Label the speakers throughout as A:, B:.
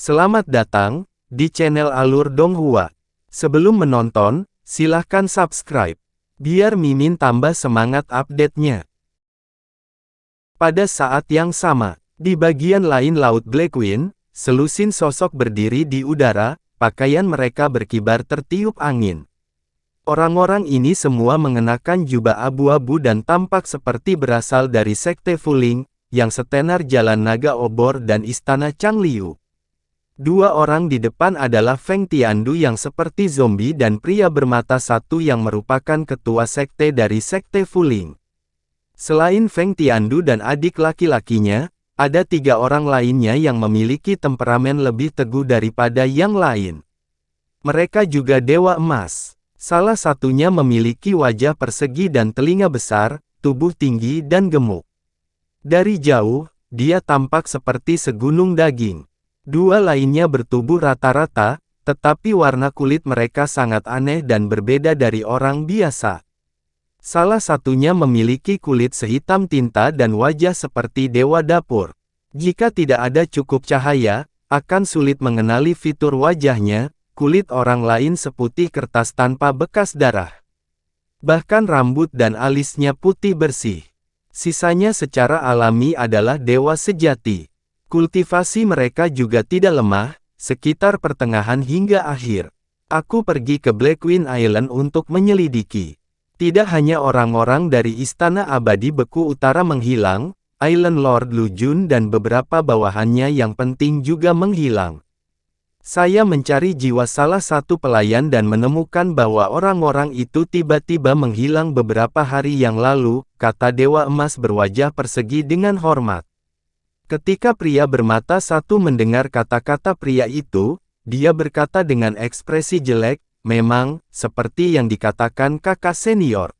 A: Selamat datang di channel Alur Donghua. Sebelum menonton, silahkan subscribe, biar Mimin tambah semangat update-nya. Pada saat yang sama, di bagian lain Laut Blackwing, selusin sosok berdiri di udara, pakaian mereka berkibar tertiup angin. Orang-orang ini semua mengenakan jubah abu-abu dan tampak seperti berasal dari Sekte Fuling, yang setenar Jalan Naga Obor dan Istana Changliu. Dua orang di depan adalah Feng Tiandu yang seperti zombie dan pria bermata satu yang merupakan ketua sekte dari Sekte Fuling. Selain Feng Tiandu dan adik laki-lakinya, ada tiga orang lainnya yang memiliki temperamen lebih teguh daripada yang lain. Mereka juga Dewa Emas. Salah satunya memiliki wajah persegi dan telinga besar, tubuh tinggi dan gemuk. Dari jauh, dia tampak seperti segunung daging. Dua lainnya bertubuh rata-rata, tetapi warna kulit mereka sangat aneh dan berbeda dari orang biasa. Salah satunya memiliki kulit sehitam tinta dan wajah seperti dewa dapur. Jika tidak ada cukup cahaya, akan sulit mengenali fitur wajahnya. Kulit orang lain seputih kertas tanpa bekas darah. Bahkan rambut dan alisnya putih bersih. Sisanya secara alami adalah dewa sejati. Kultivasi mereka juga tidak lemah, sekitar pertengahan hingga akhir. Aku pergi ke Blackwing Island untuk menyelidiki. Tidak hanya orang-orang dari Istana Abadi Beku Utara menghilang, Island Lord Lu Jun dan beberapa bawahannya yang penting juga menghilang. Saya mencari jiwa salah satu pelayan dan menemukan bahwa orang-orang itu tiba-tiba menghilang beberapa hari yang lalu, kata Dewa Emas berwajah persegi dengan hormat. Ketika pria bermata satu mendengar kata-kata pria itu, dia berkata dengan ekspresi jelek, memang, seperti yang dikatakan kakak senior.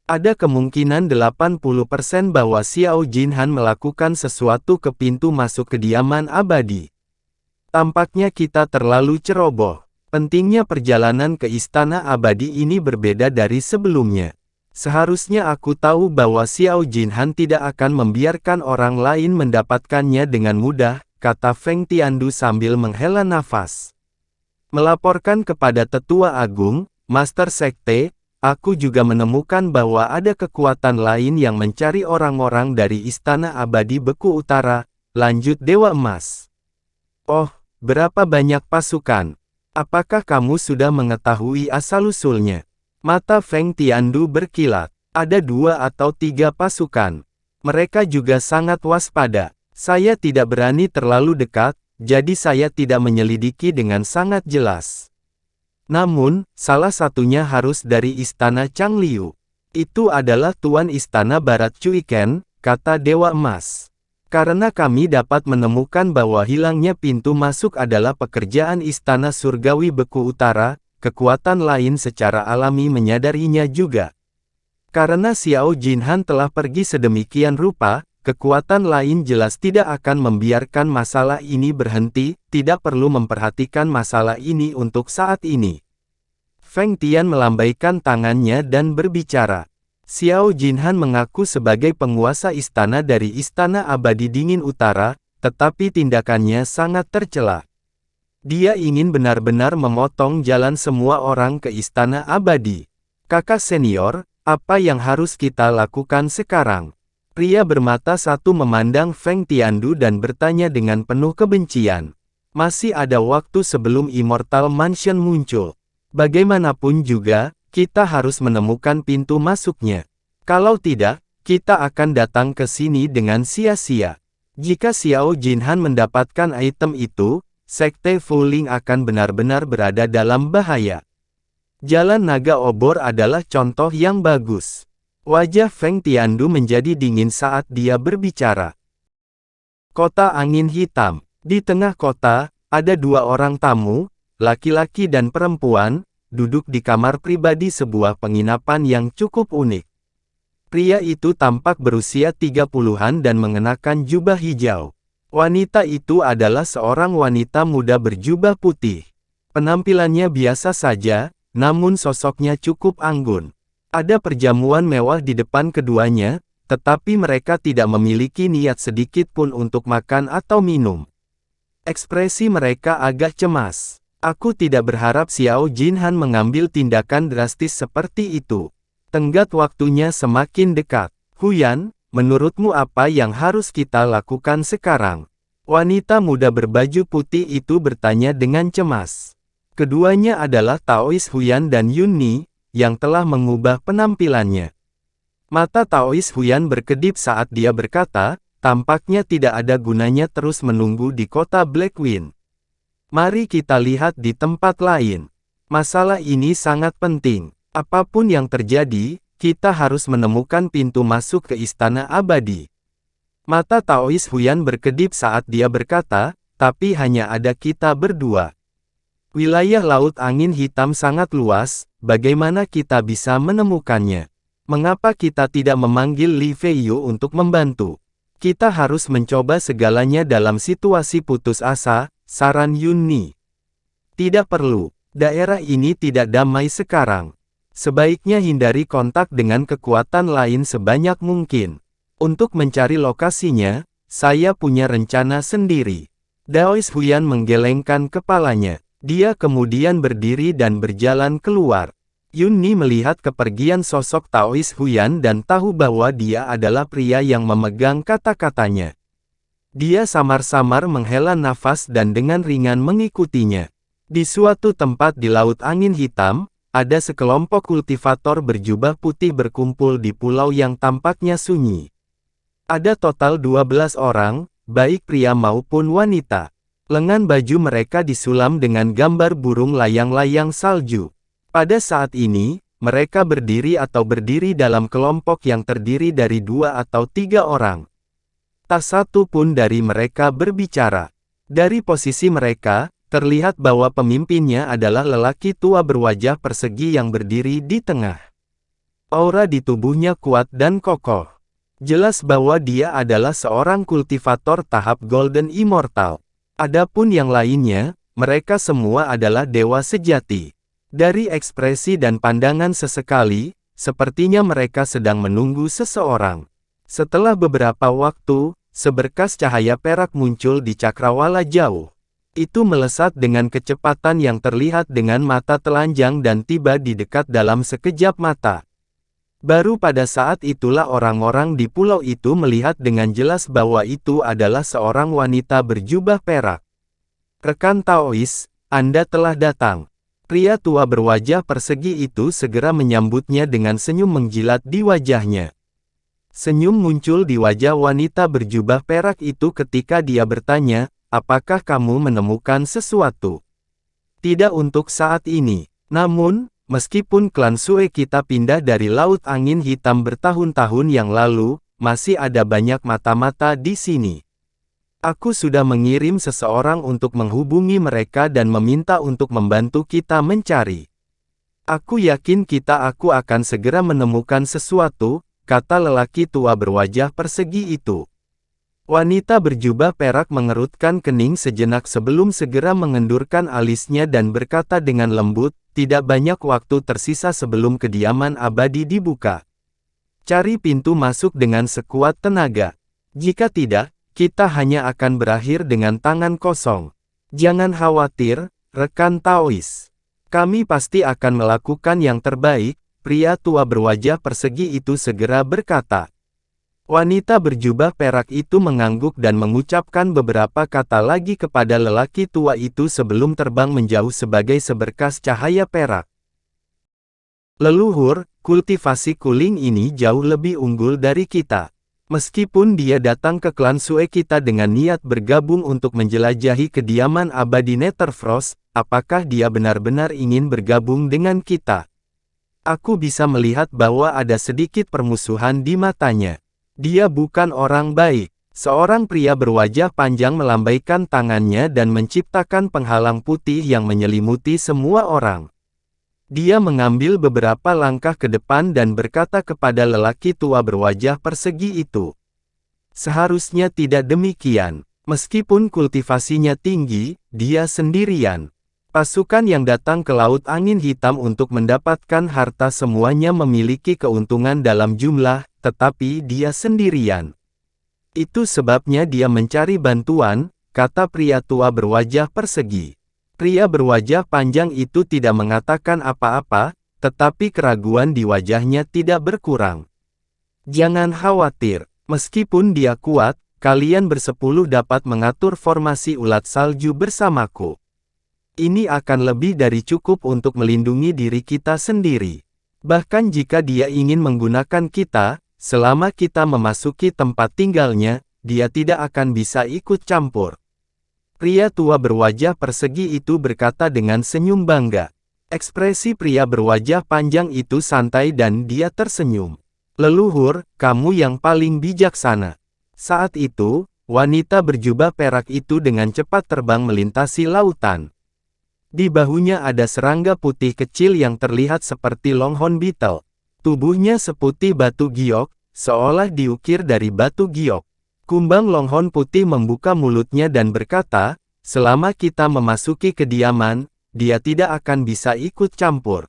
A: Ada kemungkinan 80% bahwa Xiao Jinhan melakukan sesuatu ke pintu masuk kediaman abadi. Tampaknya kita terlalu ceroboh. Pentingnya perjalanan ke Istana Abadi ini berbeda dari sebelumnya. Seharusnya aku tahu bahwa Xiao Jinhan tidak akan membiarkan orang lain mendapatkannya dengan mudah, kata Feng Tiandu sambil menghela nafas. Melaporkan kepada Tetua Agung, Master Sekte, aku juga menemukan bahwa ada kekuatan lain yang mencari orang-orang dari Istana Abadi Beku Utara, lanjut Dewa Emas. Oh, berapa banyak pasukan? Apakah kamu sudah mengetahui asal-usulnya? Mata Feng Tiandu berkilat. Ada 2 atau 3 pasukan. Mereka juga sangat waspada. Saya tidak berani terlalu dekat, jadi saya tidak menyelidiki dengan sangat jelas. Namun, salah satunya harus dari Istana Changliu. Itu adalah Tuan Istana Barat Cuiken, kata Dewa Emas. Karena kami dapat menemukan bahwa hilangnya pintu masuk adalah pekerjaan Istana Surgawi Beku Utara, kekuatan lain secara alami menyadarinya juga. Karena Xiao Jinhan telah pergi sedemikian rupa, kekuatan lain jelas tidak akan membiarkan masalah ini berhenti, tidak perlu memperhatikan masalah ini untuk saat ini. Feng Tian melambaikan tangannya dan berbicara. Xiao Jinhan mengaku sebagai penguasa istana dari Istana Abadi Dingin Utara, tetapi tindakannya sangat tercela. Dia ingin benar-benar memotong jalan semua orang ke Istana Abadi. Kakak senior, apa yang harus kita lakukan sekarang? Pria bermata satu memandang Feng Tiandu dan bertanya dengan penuh kebencian. Masih ada waktu sebelum Immortal Mansion muncul. Bagaimanapun juga, kita harus menemukan pintu masuknya. Kalau tidak, kita akan datang ke sini dengan sia-sia. Jika Xiao Jinhan mendapatkan item itu, Sekte Fuling akan benar-benar berada dalam bahaya. Jalan Naga Obor adalah contoh yang bagus. Wajah Feng Tiandu menjadi dingin saat dia berbicara. Kota Angin Hitam. Di tengah kota, ada 2 orang tamu, laki-laki dan perempuan, duduk di kamar pribadi sebuah penginapan yang cukup unik. Pria itu tampak berusia 30-an dan mengenakan jubah hijau. Wanita itu adalah seorang wanita muda berjubah putih. Penampilannya biasa saja, namun sosoknya cukup anggun. Ada perjamuan mewah di depan keduanya, tetapi mereka tidak memiliki niat sedikit pun untuk makan atau minum. Ekspresi mereka agak cemas. Aku tidak berharap Xiao Jinhan mengambil tindakan drastis seperti itu. Tenggat waktunya semakin dekat. Huyan, menurutmu apa yang harus kita lakukan sekarang? Wanita muda berbaju putih itu bertanya dengan cemas. Keduanya adalah Taois Huyan dan Yunni, yang telah mengubah penampilannya. Mata Taois Huyan berkedip saat dia berkata, tampaknya tidak ada gunanya terus menunggu di kota Blackwind. Mari kita lihat di tempat lain. Masalah ini sangat penting. Apapun yang terjadi, kita harus menemukan pintu masuk ke Istana Abadi. Mata Taois Huyan berkedip saat dia berkata, tapi hanya ada kita berdua. Wilayah Laut Angin Hitam sangat luas, bagaimana kita bisa menemukannya? Mengapa kita tidak memanggil Li Feiyu untuk membantu? Kita harus mencoba segalanya dalam situasi putus asa, saran Yunni. Tidak perlu, daerah ini tidak damai sekarang. Sebaiknya hindari kontak dengan kekuatan lain sebanyak mungkin. Untuk mencari lokasinya, saya punya rencana sendiri. Daois Huyan menggelengkan kepalanya. Dia kemudian berdiri dan berjalan keluar. Yunni melihat kepergian sosok Taois Huyan dan tahu bahwa dia adalah pria yang memegang kata-katanya. Dia samar-samar menghela nafas dan dengan ringan mengikutinya. Di suatu tempat di Laut Angin Hitam, ada sekelompok kultivator berjubah putih berkumpul di pulau yang tampaknya sunyi. Ada total 12 orang, baik pria maupun wanita. Lengan baju mereka disulam dengan gambar burung layang-layang salju. Pada saat ini, mereka berdiri dalam kelompok yang terdiri dari 2 atau 3 orang. Tak satu pun dari mereka berbicara. Dari posisi mereka, terlihat bahwa pemimpinnya adalah lelaki tua berwajah persegi yang berdiri di tengah. Aura di tubuhnya kuat dan kokoh. Jelas bahwa dia adalah seorang kultivator tahap Golden Immortal. Adapun yang lainnya, mereka semua adalah dewa sejati. Dari ekspresi dan pandangan sesekali, sepertinya mereka sedang menunggu seseorang. Setelah beberapa waktu, seberkas cahaya perak muncul di cakrawala jauh. Itu melesat dengan kecepatan yang terlihat dengan mata telanjang dan tiba di dekat dalam sekejap mata. Baru pada saat itulah orang-orang di pulau itu melihat dengan jelas bahwa itu adalah seorang wanita berjubah perak. Rekan Taois, Anda telah datang. Pria tua berwajah persegi itu segera menyambutnya dengan senyum menjilat di wajahnya. Senyum muncul di wajah wanita berjubah perak itu ketika dia bertanya, apakah kamu menemukan sesuatu? Tidak untuk saat ini. Namun, meskipun klan Sue kita pindah dari Laut Angin Hitam bertahun-tahun yang lalu, masih ada banyak mata-mata di sini. Aku sudah mengirim seseorang untuk menghubungi mereka dan meminta untuk membantu kita mencari. Aku yakin aku akan segera menemukan sesuatu, kata lelaki tua berwajah persegi itu. Wanita berjubah perak mengerutkan kening sejenak sebelum segera mengendurkan alisnya dan berkata dengan lembut, tidak banyak waktu tersisa sebelum kediaman abadi dibuka. Cari pintu masuk dengan sekuat tenaga. Jika tidak, kita hanya akan berakhir dengan tangan kosong. Jangan khawatir, rekan Taois. Kami pasti akan melakukan yang terbaik, pria tua berwajah persegi itu segera berkata. Wanita berjubah perak itu mengangguk dan mengucapkan beberapa kata lagi kepada lelaki tua itu sebelum terbang menjauh sebagai seberkas cahaya perak. Leluhur, kultivasi kuling ini jauh lebih unggul dari kita. Meskipun dia datang ke klan Sue kita dengan niat bergabung untuk menjelajahi kediaman abadi Netherfrost, apakah dia benar-benar ingin bergabung dengan kita? Aku bisa melihat bahwa ada sedikit permusuhan di matanya. Dia bukan orang baik. Seorang pria berwajah panjang melambaikan tangannya dan menciptakan penghalang putih yang menyelimuti semua orang. Dia mengambil beberapa langkah ke depan dan berkata kepada lelaki tua berwajah persegi itu. Seharusnya tidak demikian. Meskipun kultivasinya tinggi, dia sendirian. Pasukan yang datang ke Laut Angin Hitam untuk mendapatkan harta semuanya memiliki keuntungan dalam jumlah, tetapi dia sendirian. Itu sebabnya dia mencari bantuan, kata pria tua berwajah persegi. Pria berwajah panjang itu tidak mengatakan apa-apa, tetapi keraguan di wajahnya tidak berkurang. Jangan khawatir, meskipun dia kuat, kalian bersepuluh dapat mengatur formasi ulat salju bersamaku. Ini akan lebih dari cukup untuk melindungi diri kita sendiri. Bahkan jika dia ingin menggunakan kita, selama kita memasuki tempat tinggalnya, dia tidak akan bisa ikut campur. Pria tua berwajah persegi itu berkata dengan senyum bangga. Ekspresi pria berwajah panjang itu santai dan dia tersenyum. Leluhur, kamu yang paling bijaksana. Saat itu, wanita berjubah perak itu dengan cepat terbang melintasi lautan. Di bahunya ada serangga putih kecil yang terlihat seperti longhorn beetle. Tubuhnya seputih batu giok, seolah diukir dari batu giok. Kumbang longhorn putih membuka mulutnya dan berkata, selama kita memasuki kediaman, dia tidak akan bisa ikut campur.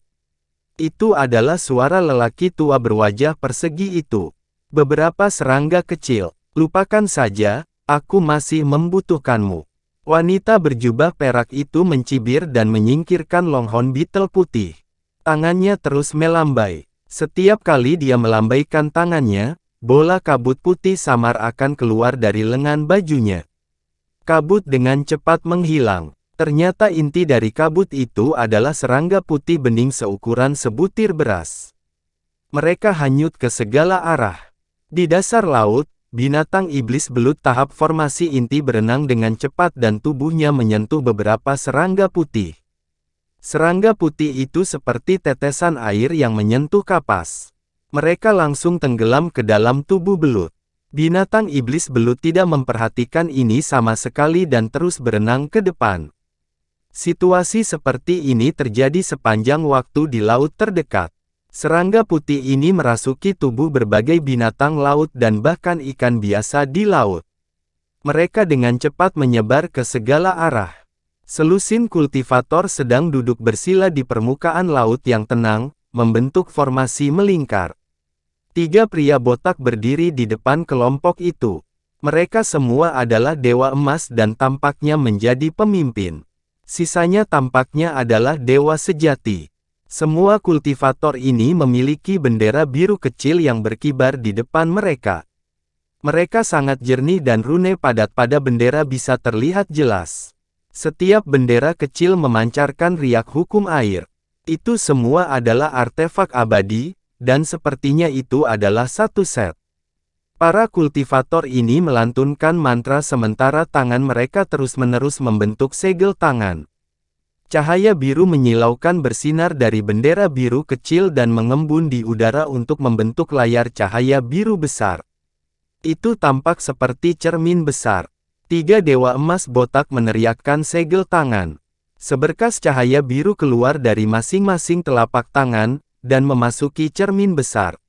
A: Itu adalah suara lelaki tua berwajah persegi itu. Beberapa serangga kecil, lupakan saja, aku masih membutuhkanmu. Wanita berjubah perak itu mencibir dan menyingkirkan longhorn beetle putih. Tangannya terus melambai. Setiap kali dia melambaikan tangannya, bola kabut putih samar akan keluar dari lengan bajunya. Kabut dengan cepat menghilang. Ternyata inti dari kabut itu adalah serangga putih bening seukuran sebutir beras. Mereka hanyut ke segala arah. Di dasar laut, binatang iblis belut tahap formasi inti berenang dengan cepat dan tubuhnya menyentuh beberapa serangga putih. Serangga putih itu seperti tetesan air yang menyentuh kapas. Mereka langsung tenggelam ke dalam tubuh belut. Binatang iblis belut tidak memperhatikan ini sama sekali dan terus berenang ke depan. Situasi seperti ini terjadi sepanjang waktu di laut terdekat. Serangga putih ini merasuki tubuh berbagai binatang laut dan bahkan ikan biasa di laut. Mereka dengan cepat menyebar ke segala arah. Selusin kultivator sedang duduk bersila di permukaan laut yang tenang, membentuk formasi melingkar. 3 pria botak berdiri di depan kelompok itu. Mereka semua adalah dewa emas dan tampaknya menjadi pemimpin. Sisanya tampaknya adalah dewa sejati. Semua kultivator ini memiliki bendera biru kecil yang berkibar di depan mereka. Mereka sangat jernih dan rune padat pada bendera bisa terlihat jelas. Setiap bendera kecil memancarkan riak hukum air. Itu semua adalah artefak abadi, dan sepertinya itu adalah satu set. Para kultivator ini melantunkan mantra sementara tangan mereka terus-menerus membentuk segel tangan. Cahaya biru menyilaukan bersinar dari bendera biru kecil dan mengembun di udara untuk membentuk layar cahaya biru besar. Itu tampak seperti cermin besar. 3 dewa emas botak meneriakkan segel tangan. Seberkas cahaya biru keluar dari masing-masing telapak tangan, dan memasuki cermin besar.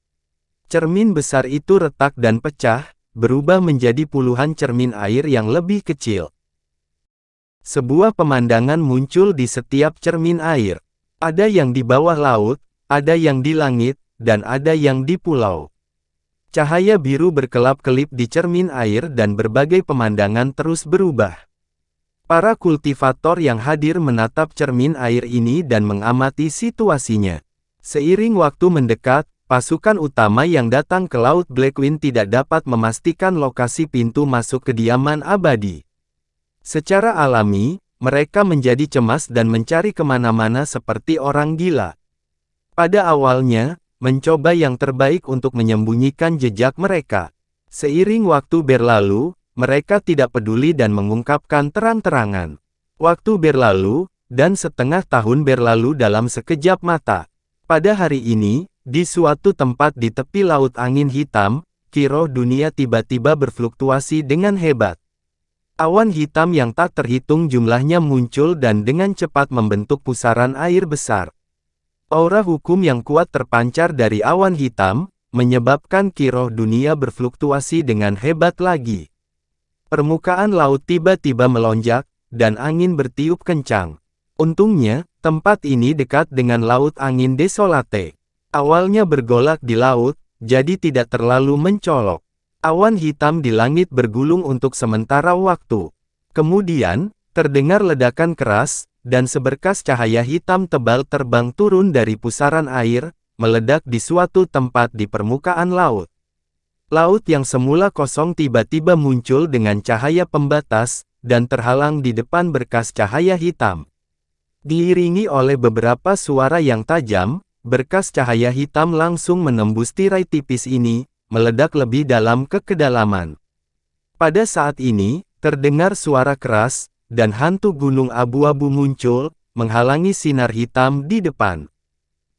A: Cermin besar itu retak dan pecah, berubah menjadi puluhan cermin air yang lebih kecil. Sebuah pemandangan muncul di setiap cermin air. Ada yang di bawah laut, ada yang di langit, dan ada yang di pulau. Cahaya biru berkelap-kelip di cermin air dan berbagai pemandangan terus berubah. Para kultivator yang hadir menatap cermin air ini dan mengamati situasinya. Seiring waktu mendekat, pasukan utama yang datang ke Laut Blackwing tidak dapat memastikan lokasi pintu masuk kediaman abadi. Secara alami, mereka menjadi cemas dan mencari kemana-mana seperti orang gila. Pada awalnya, mencoba yang terbaik untuk menyembunyikan jejak mereka. Seiring waktu berlalu, mereka tidak peduli dan mengungkapkan terang-terangan. Waktu berlalu, dan setengah tahun berlalu dalam sekejap mata. Pada hari ini, di suatu tempat di tepi Laut Angin Hitam, kiroh dunia tiba-tiba berfluktuasi dengan hebat. Awan hitam yang tak terhitung jumlahnya muncul dan dengan cepat membentuk pusaran air besar. Aura hukum yang kuat terpancar dari awan hitam, menyebabkan kiroh dunia berfluktuasi dengan hebat lagi. Permukaan laut tiba-tiba melonjak, dan angin bertiup kencang. Untungnya, tempat ini dekat dengan Laut Angin Desolate. Awalnya bergolak di laut, jadi tidak terlalu mencolok. Awan hitam di langit bergulung untuk sementara waktu. Kemudian, terdengar ledakan keras, dan seberkas cahaya hitam tebal terbang turun dari pusaran air, meledak di suatu tempat di permukaan laut. Laut yang semula kosong tiba-tiba muncul dengan cahaya pembatas, dan terhalang di depan berkas cahaya hitam. Diiringi oleh beberapa suara yang tajam, berkas cahaya hitam langsung menembus tirai tipis ini, meledak lebih dalam ke kedalaman. Pada saat ini, terdengar suara keras, dan hantu gunung abu-abu muncul, menghalangi sinar hitam di depan.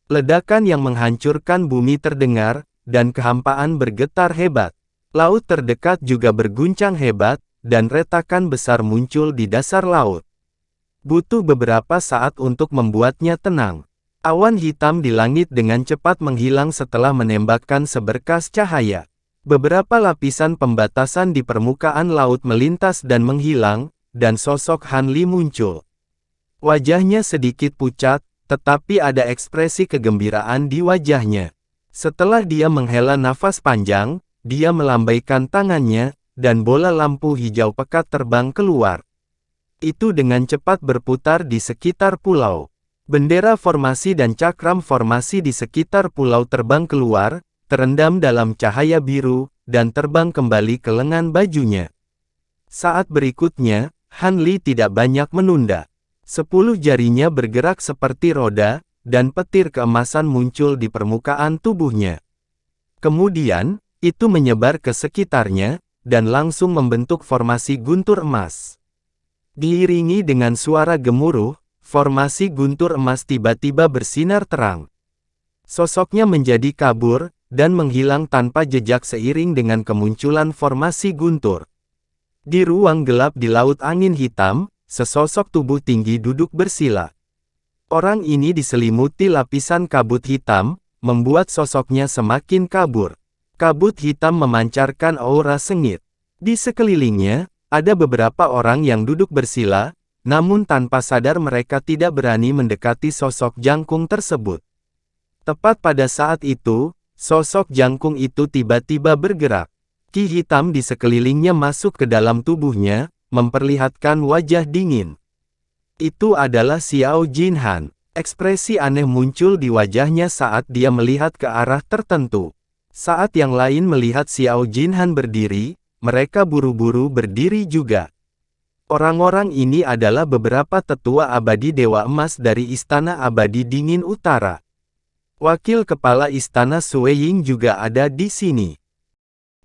A: Ledakan yang menghancurkan bumi terdengar, dan kehampaan bergetar hebat. Laut terdekat juga berguncang hebat, dan retakan besar muncul di dasar laut. Butuh beberapa saat untuk membuatnya tenang. Awan hitam di langit dengan cepat menghilang setelah menembakkan seberkas cahaya. Beberapa lapisan pembatasan di permukaan laut melintas dan menghilang, dan sosok Han Li muncul. Wajahnya sedikit pucat, tetapi ada ekspresi kegembiraan di wajahnya. Setelah dia menghela nafas panjang, dia melambaikan tangannya, dan bola lampu hijau pekat terbang keluar. Itu dengan cepat berputar di sekitar pulau. Bendera formasi dan cakram formasi di sekitar pulau terbang keluar, terendam dalam cahaya biru, dan terbang kembali ke lengan bajunya. Saat berikutnya, Han Li tidak banyak menunda. 10 jarinya bergerak seperti roda, dan petir keemasan muncul di permukaan tubuhnya. Kemudian, itu menyebar ke sekitarnya, dan langsung membentuk formasi guntur emas. Diiringi dengan suara gemuruh, formasi guntur emas tiba-tiba bersinar terang. Sosoknya menjadi kabur, dan menghilang tanpa jejak seiring dengan kemunculan formasi guntur. Di ruang gelap di laut angin hitam, sesosok tubuh tinggi duduk bersila. Orang ini diselimuti lapisan kabut hitam, membuat sosoknya semakin kabur. Kabut hitam memancarkan aura sengit. Di sekelilingnya, ada beberapa orang yang duduk bersila, namun tanpa sadar mereka tidak berani mendekati sosok jangkung tersebut. Tepat pada saat itu, sosok jangkung itu tiba-tiba bergerak. Ki hitam di sekelilingnya masuk ke dalam tubuhnya, memperlihatkan wajah dingin. Itu adalah Xiao Jinhan. Ekspresi aneh muncul di wajahnya saat dia melihat ke arah tertentu. Saat yang lain melihat Xiao Jinhan berdiri, mereka buru-buru berdiri juga. Orang-orang ini adalah beberapa tetua abadi Dewa Emas dari Istana Abadi Dingin Utara. Wakil Kepala Istana Sue Ying juga ada di sini.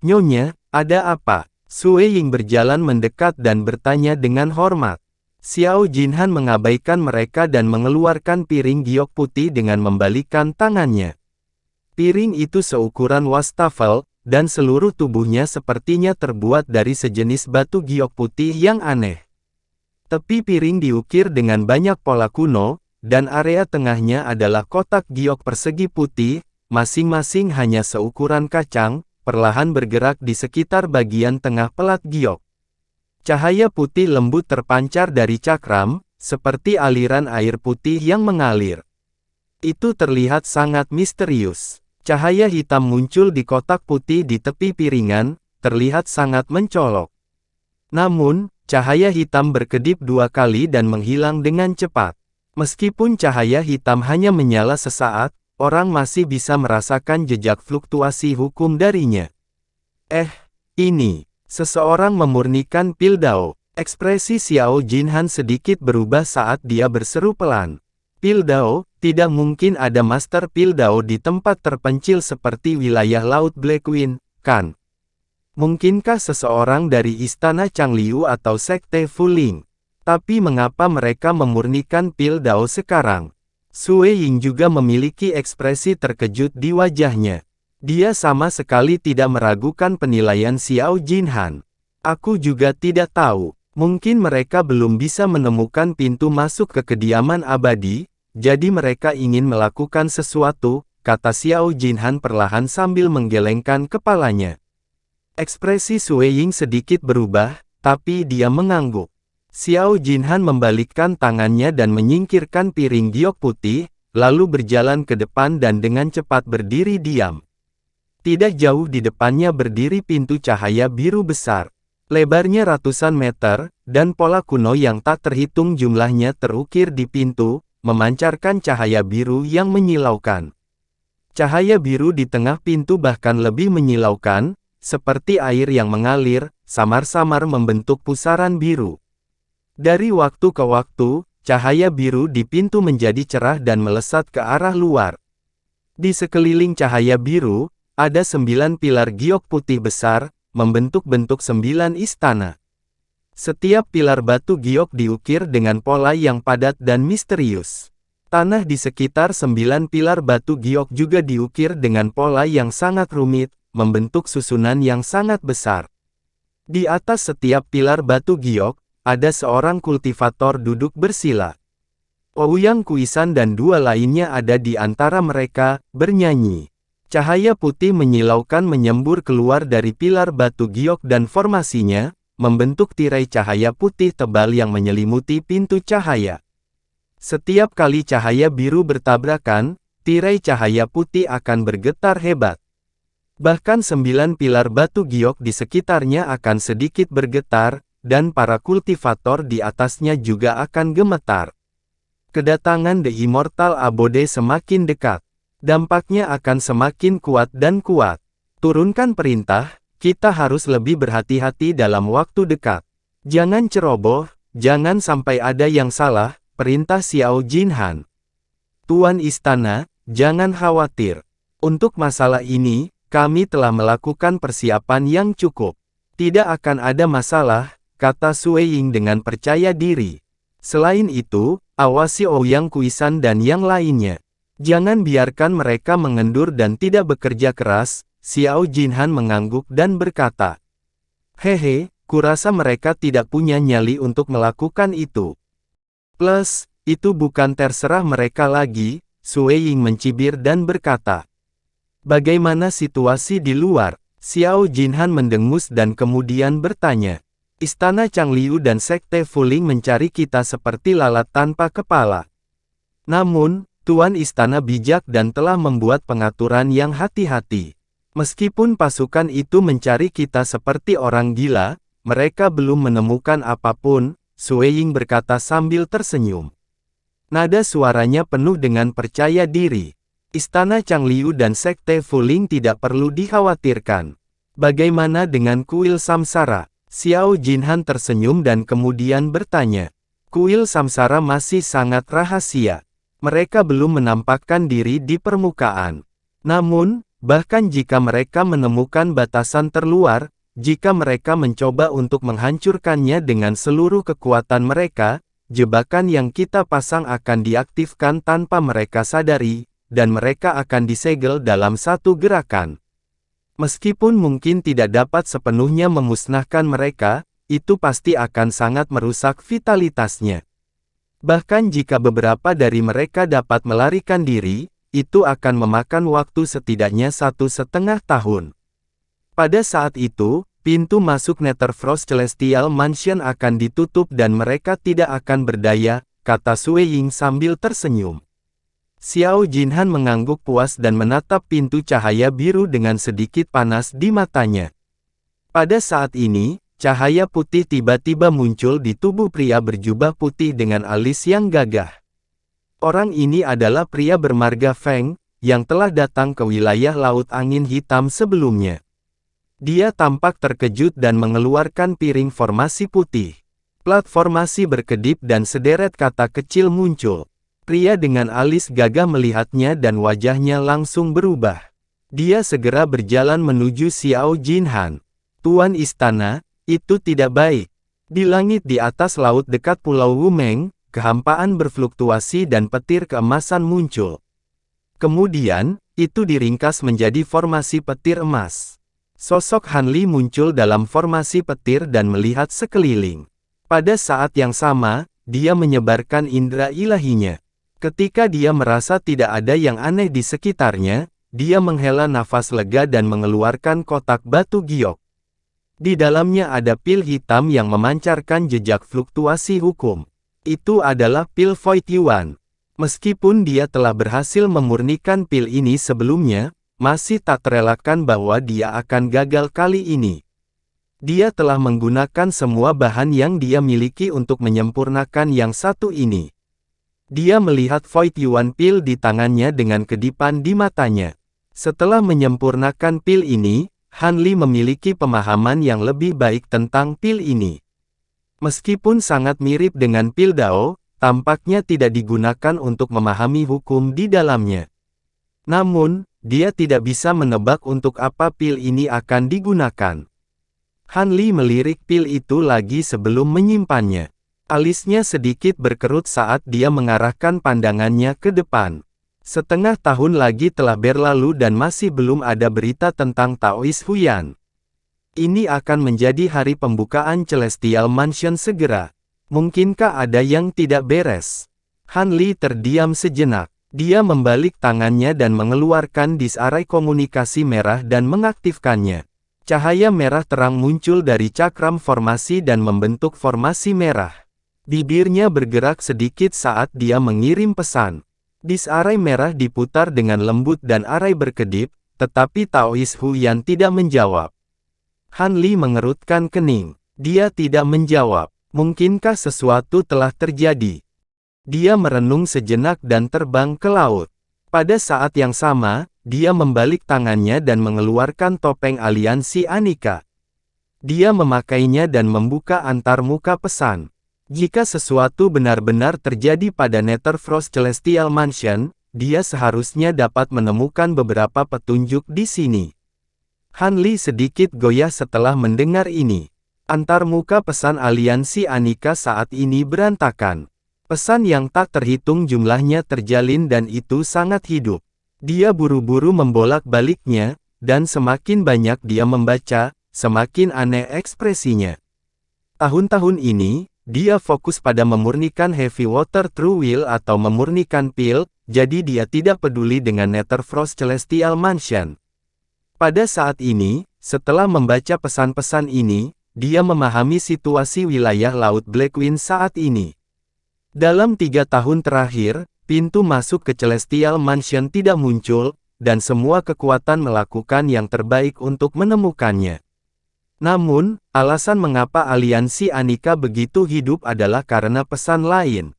A: Nyonya, ada apa? Sue Ying berjalan mendekat dan bertanya dengan hormat. Xiao Jinhan mengabaikan mereka dan mengeluarkan piring giok putih dengan membalikkan tangannya. Piring itu seukuran wastafel, dan seluruh tubuhnya sepertinya terbuat dari sejenis batu giok putih yang aneh. Tepi piring diukir dengan banyak pola kuno, dan area tengahnya adalah kotak giok persegi putih, masing-masing hanya seukuran kacang, perlahan bergerak di sekitar bagian tengah pelat giok. Cahaya putih lembut terpancar dari cakram, seperti aliran air putih yang mengalir. Itu terlihat sangat misterius. Cahaya hitam muncul di kotak putih di tepi piringan, terlihat sangat mencolok. Namun, cahaya hitam berkedip 2 kali dan menghilang dengan cepat. Meskipun cahaya hitam hanya menyala sesaat, orang masih bisa merasakan jejak fluktuasi hukum darinya. Ini. Seseorang memurnikan pil Dao. Ekspresi Xiao Jinhan sedikit berubah saat dia berseru pelan. Pil Dao, tidak mungkin ada master pil Dao di tempat terpencil seperti wilayah Laut Black Wind, kan? Mungkinkah seseorang dari Istana Changliu atau Sekte Fuling? Tapi mengapa mereka memurnikan pil Dao sekarang? Sue Ying juga memiliki ekspresi terkejut di wajahnya. Dia sama sekali tidak meragukan penilaian Xiao Jinhan. Aku juga tidak tahu. Mungkin mereka belum bisa menemukan pintu masuk ke kediaman abadi, jadi mereka ingin melakukan sesuatu, kata Xiao Jinhan perlahan sambil menggelengkan kepalanya. Ekspresi Sue Ying sedikit berubah, tapi dia mengangguk. Xiao Jinhan membalikkan tangannya dan menyingkirkan piring giok putih, lalu berjalan ke depan dan dengan cepat berdiri diam. Tidak jauh di depannya berdiri pintu cahaya biru besar. Lebarnya ratusan meter, dan pola kuno yang tak terhitung jumlahnya terukir di pintu, memancarkan cahaya biru yang menyilaukan. Cahaya biru di tengah pintu bahkan lebih menyilaukan, seperti air yang mengalir, samar-samar membentuk pusaran biru. Dari waktu ke waktu, cahaya biru di pintu menjadi cerah dan melesat ke arah luar. Di sekeliling cahaya biru, ada 9 pilar giok putih besar, membentuk bentuk 9 istana. Setiap pilar batu giok diukir dengan pola yang padat dan misterius. Tanah di sekitar 9 pilar batu giok juga diukir dengan pola yang sangat rumit, membentuk susunan yang sangat besar. Di atas setiap pilar batu giok, ada seorang kultivator duduk bersila. Ouyang Kuisan dan 2 lainnya ada di antara mereka, bernyanyi. Cahaya putih menyilaukan menyembur keluar dari pilar batu giok dan formasinya, membentuk tirai cahaya putih tebal yang menyelimuti pintu cahaya. Setiap kali cahaya biru bertabrakan, tirai cahaya putih akan bergetar hebat. Bahkan 9 pilar batu giok di sekitarnya akan sedikit bergetar, dan para kultivator di atasnya juga akan gemetar. Kedatangan The Immortal Abode semakin dekat. Dampaknya akan semakin kuat dan kuat. Turunkan perintah, kita harus lebih berhati-hati dalam waktu dekat. Jangan ceroboh, jangan sampai ada yang salah, perintah Xiao Jinhan. Tuan Istana, jangan khawatir. Untuk masalah ini, kami telah melakukan persiapan yang cukup. Tidak akan ada masalah, kata Sui Ying dengan percaya diri. Selain itu, awasi Ouyang Kuisan dan yang lainnya. Jangan biarkan mereka mengendur dan tidak bekerja keras, Xiao Jinhan mengangguk dan berkata. Hehe, kurasa mereka tidak punya nyali untuk melakukan itu. Plus, itu bukan terserah mereka lagi, Sui Ying mencibir dan berkata. Bagaimana situasi di luar? Xiao Jinhan mendengus dan kemudian bertanya. Istana Changliu dan Sekte Fuling mencari kita seperti lalat tanpa kepala. Namun, Tuan Istana bijak dan telah membuat pengaturan yang hati-hati. Meskipun pasukan itu mencari kita seperti orang gila, mereka belum menemukan apapun, Sui Ying berkata sambil tersenyum. Nada suaranya penuh dengan percaya diri. Istana Changliu dan Sekte Fuling tidak perlu dikhawatirkan. Bagaimana dengan kuil samsara? Xiao Jinhan tersenyum dan kemudian bertanya. Kuil samsara masih sangat rahasia. Mereka belum menampakkan diri di permukaan. Namun, bahkan jika mereka menemukan batasan terluar, jika mereka mencoba untuk menghancurkannya dengan seluruh kekuatan mereka, jebakan yang kita pasang akan diaktifkan tanpa mereka sadari, dan mereka akan disegel dalam satu gerakan. Meskipun mungkin tidak dapat sepenuhnya memusnahkan mereka, itu pasti akan sangat merusak vitalitasnya. Bahkan jika beberapa dari mereka dapat melarikan diri, itu akan memakan waktu setidaknya 1,5 tahun. Pada saat itu, pintu masuk Netherfrost Celestial Mansion akan ditutup dan mereka tidak akan berdaya, kata Sui Ying sambil tersenyum. Xiao Jinhan mengangguk puas dan menatap pintu cahaya biru dengan sedikit panas di matanya. Pada saat ini, cahaya putih tiba-tiba muncul di tubuh pria berjubah putih dengan alis yang gagah. Orang ini adalah pria bermarga Feng, yang telah datang ke wilayah Laut Angin Hitam sebelumnya. Dia tampak terkejut dan mengeluarkan piring formasi putih. Plat formasi berkedip dan sederet kata kecil muncul. Pria dengan alis gagah melihatnya dan wajahnya langsung berubah. Dia segera berjalan menuju Xiao Jinhan. Tuan Istana, itu tidak baik. Di langit di atas laut dekat Pulau Wumeng, kehampaan berfluktuasi dan petir keemasan muncul. Kemudian, itu diringkas menjadi formasi petir emas. Sosok Han Li muncul dalam formasi petir dan melihat sekeliling. Pada saat yang sama, dia menyebarkan indera ilahinya. Ketika dia merasa tidak ada yang aneh di sekitarnya, dia menghela nafas lega dan mengeluarkan kotak batu giok. Di dalamnya ada pil hitam yang memancarkan jejak fluktuasi hukum. Itu adalah pil Void Yuan. Meskipun dia telah berhasil memurnikan pil ini sebelumnya, masih tak terelakkan bahwa dia akan gagal kali ini. Dia telah menggunakan semua bahan yang dia miliki untuk menyempurnakan yang satu ini. Dia melihat Void Yuan pil di tangannya dengan kedipan di matanya. Setelah menyempurnakan pil ini, Han Li memiliki pemahaman yang lebih baik tentang pil ini. Meskipun sangat mirip dengan pil Dao, tampaknya tidak digunakan untuk memahami hukum di dalamnya. Namun, dia tidak bisa menebak untuk apa pil ini akan digunakan. Han Li melirik pil itu lagi sebelum menyimpannya. Alisnya sedikit berkerut saat dia mengarahkan pandangannya ke depan. Setengah tahun lagi telah berlalu dan masih belum ada berita tentang Taoist Huyan. Ini akan menjadi hari pembukaan Celestial Mansion segera. Mungkinkah ada yang tidak beres? Han Li terdiam sejenak. Dia membalik tangannya dan mengeluarkan disk-array komunikasi merah dan mengaktifkannya. Cahaya merah terang muncul dari cakram formasi dan membentuk formasi merah. Bibirnya bergerak sedikit saat dia mengirim pesan. Disk-array merah diputar dengan lembut dan array berkedip, tetapi Taoist Huyan tidak menjawab. Han Li mengerutkan kening. Dia tidak menjawab. Mungkinkah sesuatu telah terjadi? Dia merenung sejenak dan terbang ke laut. Pada saat yang sama, dia membalik tangannya dan mengeluarkan topeng aliansi Anika. Dia memakainya dan membuka antarmuka pesan. Jika sesuatu benar-benar terjadi pada Netherfrost Celestial Mansion, dia seharusnya dapat menemukan beberapa petunjuk di sini. Han Li sedikit goyah setelah mendengar ini. Antarmuka pesan aliansi Anika saat ini berantakan. Pesan yang tak terhitung jumlahnya terjalin dan itu sangat hidup. Dia buru-buru membolak-baliknya, dan semakin banyak dia membaca, semakin aneh ekspresinya. Tahun-tahun ini, dia fokus pada memurnikan Heavy Water True Will atau memurnikan pil, jadi dia tidak peduli dengan Netherfrost Celestial Mansion. Pada saat ini, setelah membaca pesan-pesan ini, dia memahami situasi wilayah Laut Blackwing saat ini. Dalam 3 tahun terakhir, pintu masuk ke Celestial Mansion tidak muncul, dan semua kekuatan melakukan yang terbaik untuk menemukannya. Namun, alasan mengapa aliansi Anika begitu hidup adalah karena pesan lain.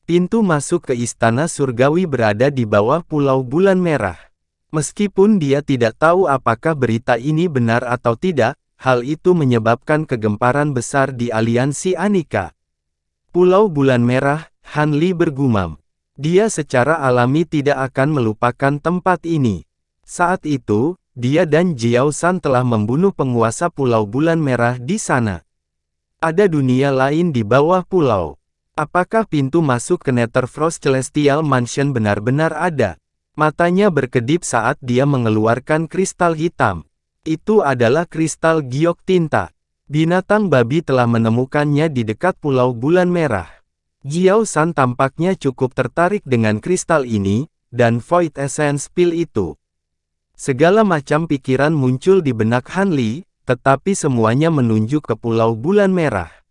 A: Pintu masuk ke Istana Surgawi berada di bawah Pulau Bulan Merah. Meskipun dia tidak tahu apakah berita ini benar atau tidak, hal itu menyebabkan kegemparan besar di aliansi Anika. Pulau Bulan Merah, Han Li bergumam. Dia secara alami tidak akan melupakan tempat ini. Saat itu, dia dan Jiao San telah membunuh penguasa Pulau Bulan Merah di sana. Ada dunia lain di bawah pulau. Apakah pintu masuk ke Netherfrost Celestial Mansion benar-benar ada? Matanya berkedip saat dia mengeluarkan kristal hitam. Itu adalah kristal giok tinta. Binatang babi telah menemukannya di dekat Pulau Bulan Merah. Jiao San tampaknya cukup tertarik dengan kristal ini, dan Void Essence Pil itu. Segala macam pikiran muncul di benak Han Li, tetapi semuanya menunjuk ke Pulau Bulan Merah.